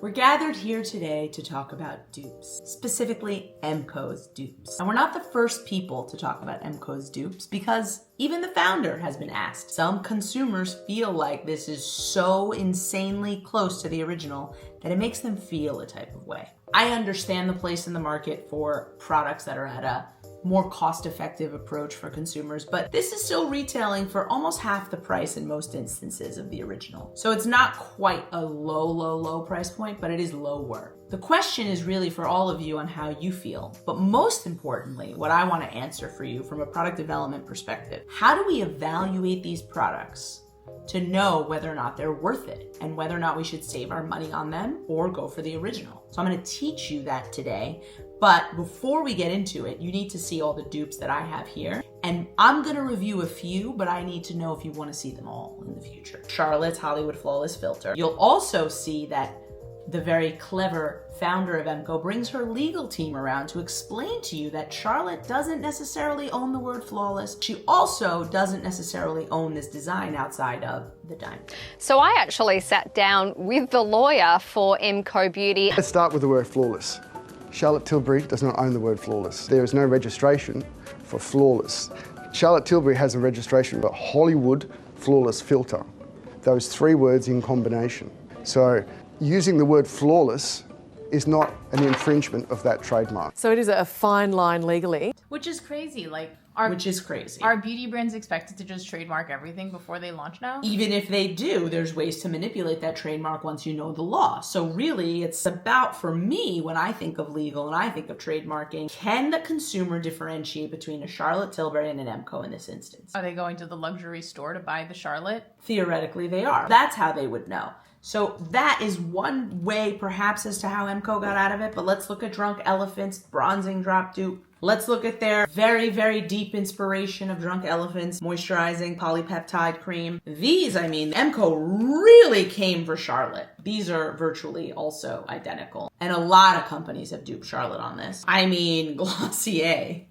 We're gathered here today to talk about dupes, specifically MCo's dupes. And we're not the first people to talk about MCo's dupes because even the founder has been asked. Some consumers feel like this is so insanely close to the original that it makes them feel a type of way. I understand the place in the market for products that are at a more cost-effective approach for consumers, but this is still retailing for almost half the price in most instances of the original. So it's not quite a low price point, but it is lower. The question is really for all of you on how you feel, but most importantly, what I want to answer for you from a product development perspective, how do we evaluate these products to know whether or not they're worth it and whether or not we should save our money on them or go for the original? So I'm going to teach you that today. But before we get into it, you need to see all the dupes that I have here. And I'm gonna review a few, but I need to know if you wanna see them all in the future. Charlotte's Hollywood Flawless Filter. You'll also see that the very clever founder of MCo brings her legal team around to explain to you that Charlotte doesn't necessarily own the word flawless. She also doesn't necessarily own this design outside of the diamond. So I actually sat down with the lawyer for McoBeauty. Let's start with the word flawless. Charlotte Tilbury does not own the word flawless. There is no registration for flawless. Charlotte Tilbury has a registration for Hollywood Flawless Filter. Those three words in combination. So using the word flawless is not an infringement of that trademark. So it is a fine line legally. Which is crazy. Are beauty brands expected to just trademark everything before they launch now? Even if they do, there's ways to manipulate that trademark once you know the law. So really, it's about, for me, when I think of legal and I think of trademarking, can the consumer differentiate between a Charlotte Tilbury and an MCo in this instance? Are they going to the luxury store to buy the Charlotte? Theoretically, they are. That's how they would know. So that is one way, perhaps, as to how MCo got out of it. But let's look at Drunk Elephant's bronzing drop dupe. Let's look at their very, very deep inspiration of Drunk Elephant's moisturizing polypeptide cream. These, MCo really came for Charlotte. These are virtually also identical. And a lot of companies have duped Charlotte on this. Glossier,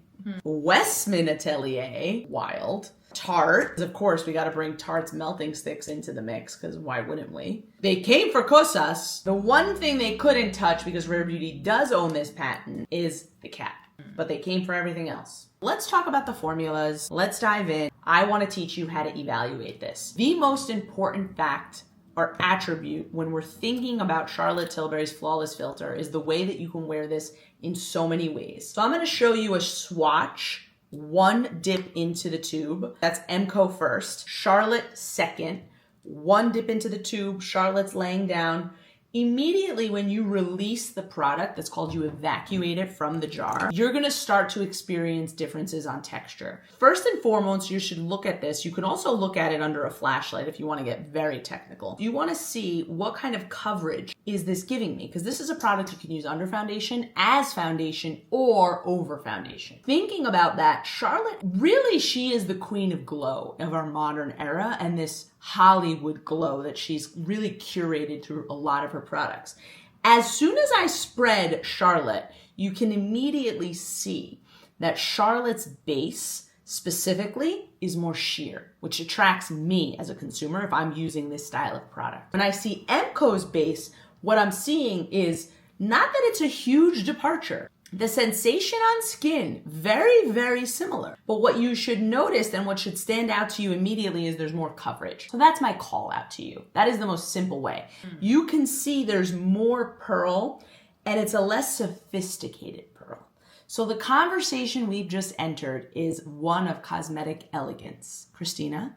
Westman Atelier, wild. Tarte, of course, we got to bring Tarte's melting sticks into the mix because why wouldn't we? They came for Cosas. The one thing they couldn't touch, because Rare Beauty does own this patent, is the cap. But they came for everything else. Let's talk about the formulas. Let's dive in. I want to teach you how to evaluate this. The most important fact or attribute when we're thinking about Charlotte Tilbury's Flawless Filter is the way that you can wear this in so many ways. So I'm going to show you a swatch. One dip into the tube. That's MCo first. Charlotte second. One dip into the tube. Charlotte's laying down. Immediately when you release the product, that's called you evacuate it from the jar, you're gonna start to experience differences on texture. First and foremost, you should look at this. You can also look at it under a flashlight if you wanna get very technical. You wanna see what kind of coverage is this giving me, because this is a product you can use under foundation, as foundation, or over foundation. Thinking about that, Charlotte, really she is the queen of glow of our modern era, and this Hollywood glow that she's really curated through a lot of her products. As soon as I spread Charlotte, you can immediately see that Charlotte's base specifically is more sheer, which attracts me as a consumer if I'm using this style of product. When I see MCo's base, what I'm seeing is not that it's a huge departure. The sensation on skin, very, very similar. But what you should notice and what should stand out to you immediately is there's more coverage. So that's my call out to you. That is the most simple way. You can see there's more pearl and it's a less sophisticated pearl. So the conversation we've just entered is one of cosmetic elegance. Christina,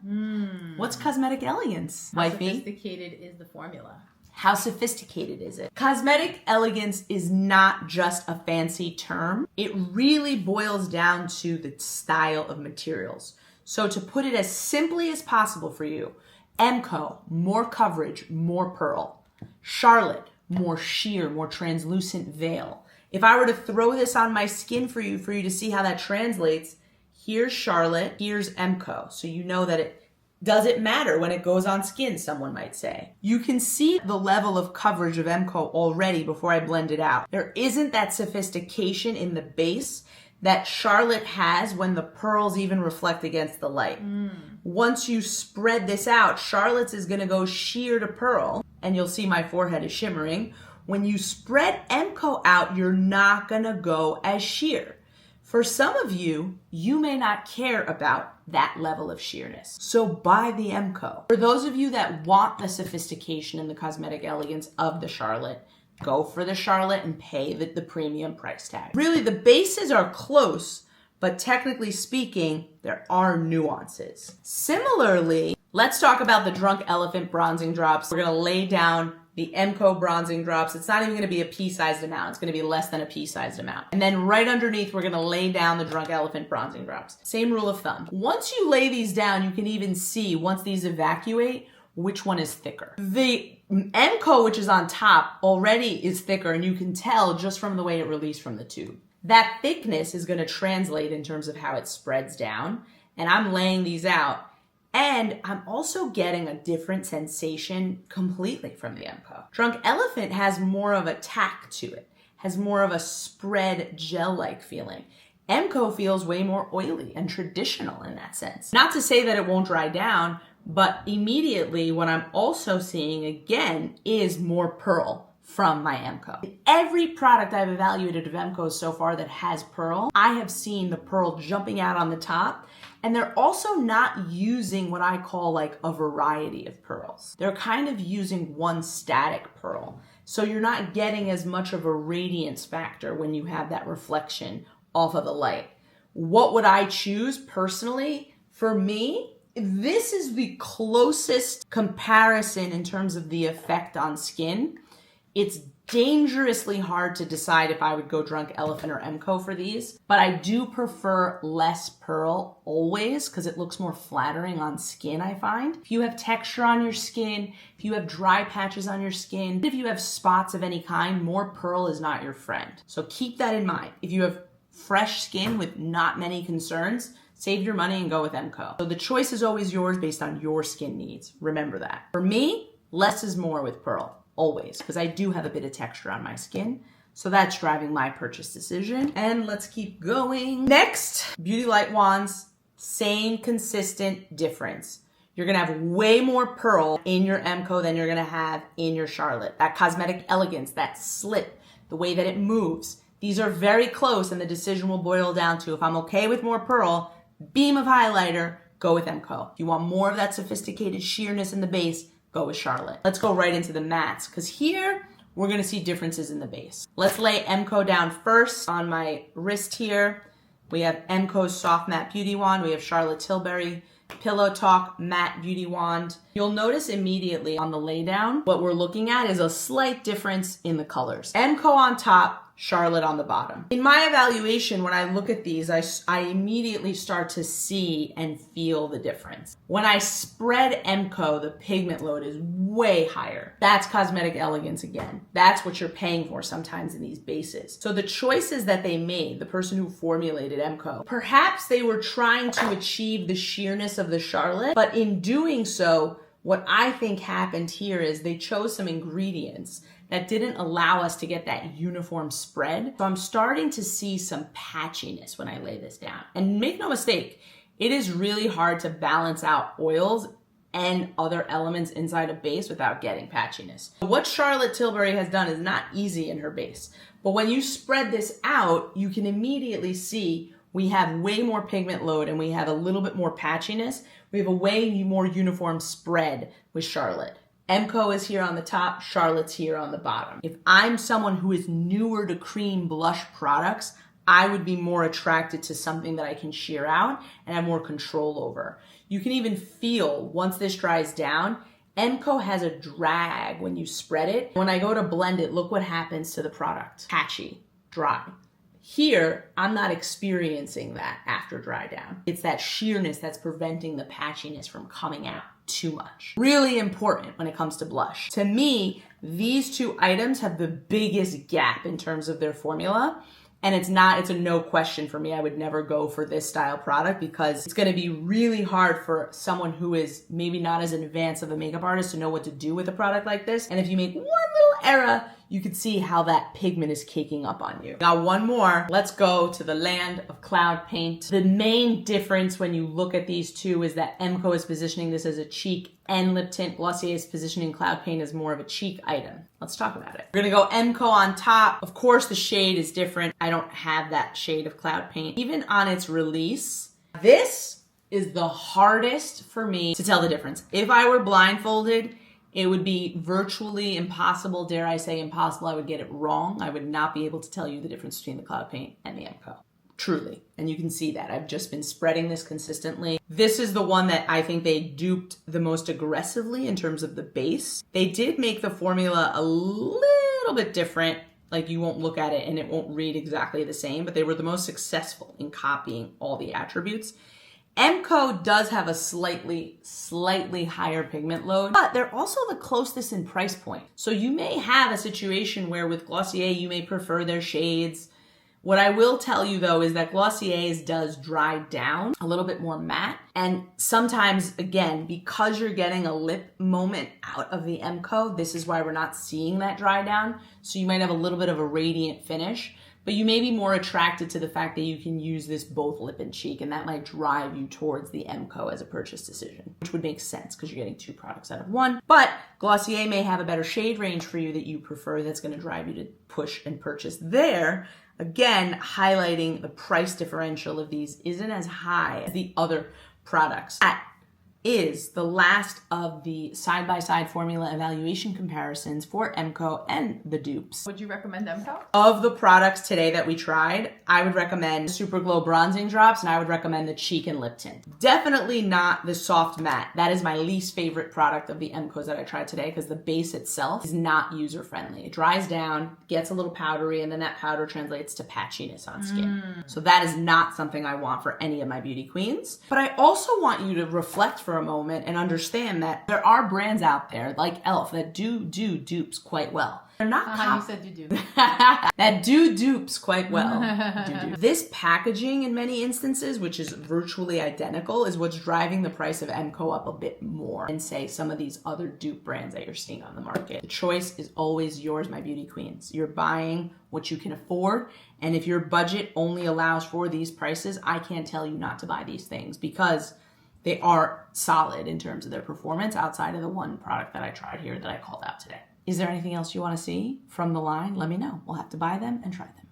what's cosmetic elegance, wifey? How sophisticated is the formula? How sophisticated is it? Cosmetic elegance is not just a fancy term. It really boils down to the style of materials. So to put it as simply as possible for you, MCo, more coverage, more pearl. Charlotte, more sheer, more translucent veil. If I were to throw this on my skin for you to see how that translates, here's Charlotte, here's MCo. So you know that it doesn't matter when it goes on skin, someone might say. You can see the level of coverage of MCo already before I blend it out. There isn't that sophistication in the base that Charlotte has when the pearls even reflect against the light. Once you spread this out, Charlotte's is gonna go sheer to pearl, and you'll see my forehead is shimmering, when you spread MCO out, you're not gonna go as sheer. For some of you, you may not care about that level of sheerness. So buy the MCO. For those of you that want the sophistication and the cosmetic elegance of the Charlotte, go for the Charlotte and pay the premium price tag. Really, the bases are close, but technically speaking, there are nuances. Similarly, let's talk about the Drunk Elephant bronzing drops. We're gonna lay down the MCO bronzing drops. It's not even gonna be a pea-sized amount. It's gonna be less than a pea-sized amount. And then right underneath, we're gonna lay down the Drunk Elephant bronzing drops. Same rule of thumb. Once you lay these down, you can even see, once these evacuate, which one is thicker. The MCO, which is on top, already is thicker, and you can tell just from the way it released from the tube. That thickness is gonna translate in terms of how it spreads down, and I'm laying these out. And I'm also getting a different sensation completely from the MCO. Drunk Elephant has more of a tack to it, has more of a spread gel-like feeling. MCO feels way more oily and traditional in that sense. Not to say that it won't dry down, but immediately what I'm also seeing again is more pearl from my MCO. Every product I've evaluated of MCO so far that has pearl, I have seen the pearl jumping out on the top. And they're also not using what I call like a variety of pearls. They're kind of using one static pearl. So you're not getting as much of a radiance factor when you have that reflection off of the light. What would I choose personally? For me, this is the closest comparison in terms of the effect on skin. It's dangerously hard to decide if I would go Drunk Elephant or MCO for these, but I do prefer less pearl always because it looks more flattering on skin, I find. If you have texture on your skin, if you have dry patches on your skin, if you have spots of any kind, more pearl is not your friend. So keep that in mind. If you have fresh skin with not many concerns, save your money and go with MCO. So the choice is always yours based on your skin needs. Remember that. For me, less is more with pearl. Always, because I do have a bit of texture on my skin. So that's driving my purchase decision. And let's keep going. Next, Beauty Light Wands, same consistent difference. You're gonna have way more pearl in your MCO than you're gonna have in your Charlotte. That cosmetic elegance, that slip, the way that it moves. These are very close and the decision will boil down to if I'm okay with more pearl, beam of highlighter, go with MCO. If you want more of that sophisticated sheerness in the base, go with Charlotte. Let's go right into the mattes, because here we're gonna see differences in the base. Let's lay MCO down first. On my wrist here, we have MCO's Soft Matte Beauty Wand. We have Charlotte Tilbury Pillow Talk Matte Beauty Wand. You'll notice immediately on the laydown, what we're looking at is a slight difference in the colors. MCO on top, Charlotte on the bottom. In my evaluation, when I look at these, I immediately start to see and feel the difference. When I spread MCO, the pigment load is way higher. That's cosmetic elegance again. That's what you're paying for sometimes in these bases. So the choices that they made, the person who formulated MCO, perhaps they were trying to achieve the sheerness of the Charlotte, but in doing so, what I think happened here is they chose some ingredients that didn't allow us to get that uniform spread. So I'm starting to see some patchiness when I lay this down. And make no mistake, it is really hard to balance out oils and other elements inside a base without getting patchiness. What Charlotte Tilbury has done is not easy in her base. But when you spread this out, you can immediately see we have way more pigment load and we have a little bit more patchiness. We have a way more uniform spread with Charlotte. MCO is here on the top, Charlotte's here on the bottom. If I'm someone who is newer to cream blush products, I would be more attracted to something that I can sheer out and have more control over. You can even feel, once this dries down, MCO has a drag when you spread it. When I go to blend it, look what happens to the product. Patchy, dry. Here, I'm not experiencing that after dry down. It's that sheerness that's preventing the patchiness from coming out too much. Really important when it comes to blush. To me, these two items have the biggest gap in terms of their formula. And it's a no question for me. I would never go for this style product because it's gonna be really hard for someone who is maybe not as advanced of a makeup artist to know what to do with a product like this. And if you make one little error, you can see how that pigment is caking up on you. Now one more, let's go to the land of cloud paint. The main difference when you look at these two is that MCO is positioning this as a cheek and lip tint. Glossier is positioning cloud paint as more of a cheek item. Let's talk about it. We're gonna go MCO on top. Of course the shade is different. I don't have that shade of cloud paint. Even on its release, this is the hardest for me to tell the difference. If I were blindfolded, it would be virtually impossible, dare I say impossible. I would get it wrong. I would not be able to tell you the difference between the cloud paint and the MCO. Truly. And you can see that. I've just been spreading this consistently. This is the one that I think they duped the most aggressively in terms of the base. They did make the formula a little bit different. Like you won't look at it and it won't read exactly the same, but they were the most successful in copying all the attributes. MCO does have a slightly higher pigment load, but they're also the closest in price point. So you may have a situation where with Glossier, you may prefer their shades. What I will tell you though is that Glossier's does dry down a little bit more matte. And sometimes, again, because you're getting a lip moment out of the MCO, this is why we're not seeing that dry down. So you might have a little bit of a radiant finish, but you may be more attracted to the fact that you can use this both lip and cheek, and that might drive you towards the MCO as a purchase decision, which would make sense because you're getting two products out of one. But Glossier may have a better shade range for you that you prefer that's going to drive you to push and purchase there. Again, highlighting the price differential of these isn't as high as the other products. That is the last of the side-by-side formula evaluation comparisons for MCO and the dupes. Would you recommend MCO? Of the products today that we tried, I would recommend Super Glow Bronzing Drops, and I would recommend the cheek and lip tint. Definitely not the soft matte. That is my least favorite product of the MCOs that I tried today because the base itself is not user-friendly. It dries down, gets a little powdery, and then that powder translates to patchiness on skin. So that is not something I want for any of my beauty queens. But I also want you to reflect for a moment and understand that there are brands out there like e.l.f. that do dupes quite well. They're not you said you do. that do dupes quite well. This packaging in many instances, which is virtually identical, is what's driving the price of MCO up a bit more than say some of these other dupe brands that you're seeing on the market. The choice is always yours, my beauty queens. You're buying what you can afford, and if your budget only allows for these prices, I can't tell you not to buy these things because they are solid in terms of their performance outside of the one product that I tried here that I called out today. Is there anything else you want to see from the line? Let me know. We'll have to buy them and try them.